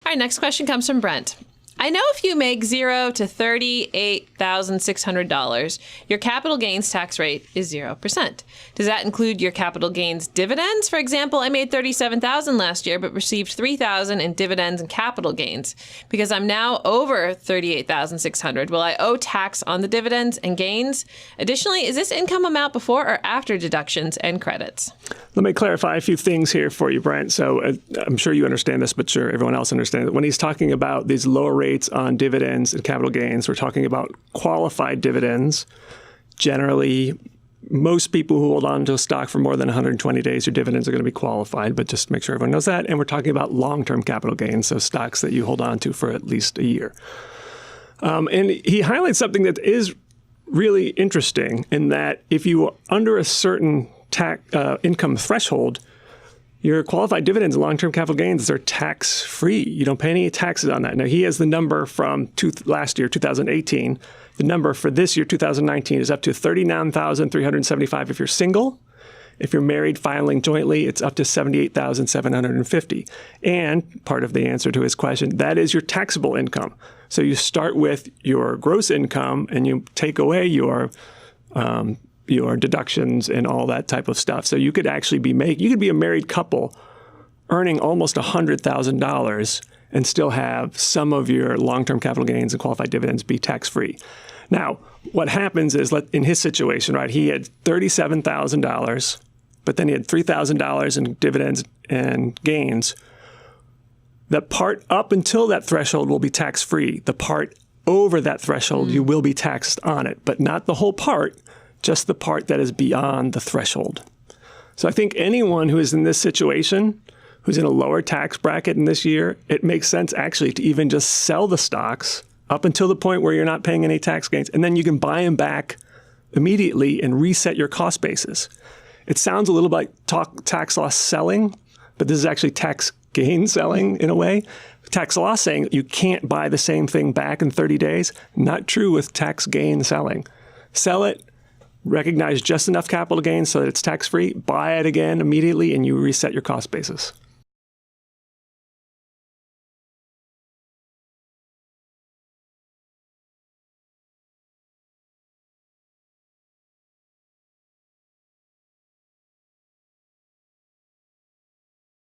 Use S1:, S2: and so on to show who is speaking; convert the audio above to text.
S1: All right, next question comes from Brent. I know if you make $0 to $38,600, your capital gains tax rate is 0%. Does that include your capital gains dividends? For example, I made $37,000 last year, but received $3,000 in dividends and capital gains. Because I'm now over $38,600, will I owe tax on the dividends and gains? Additionally, is this income amount before or after deductions and credits?
S2: Let me clarify a few things here for you, Brent. So I'm sure you understand this, but sure everyone else understands it. When he's talking about these lower rates on dividends and capital gains, we're talking about qualified dividends. Generally, most people who hold on to a stock for more than 120 days, your dividends are going to be qualified, but just make sure everyone knows that. And we're talking about long-term capital gains, so stocks that you hold on to for at least a year. And he highlights something that is really interesting in that if you are under a certain income threshold, your qualified dividends and long-term capital gains are tax-free. You don't pay any taxes on that. Now, he has the number from last year, 2018. The number for this year, 2019, is up to $39,375 if you're single. If you're married filing jointly, it's up to $78,750. And part of the answer to his question, that is your taxable income. So you start with your gross income and you take away your deductions and all that type of stuff. So you could actually you could be a married couple earning almost $100,000 and still have some of your long-term capital gains and qualified dividends be tax-free. Now, what happens is, in his situation, right, he had $37,000, but then he had $3,000 in dividends and gains. The part up until that threshold will be tax-free. The part over that threshold, you will be taxed on it, but not the whole part, just the part that is beyond the threshold. So I think anyone who is in this situation, who's in a lower tax bracket in this year, it makes sense actually to even just sell the stocks up until the point where you're not paying any tax gains, and then you can buy them back immediately and reset your cost basis. It sounds a little like tax loss selling, but this is actually tax gain selling in a way. Tax loss saying you can't buy the same thing back in 30 days. Not true with tax gain selling. Sell it, recognize just enough capital gains so that it's tax-free, buy it again immediately, and you reset your cost basis.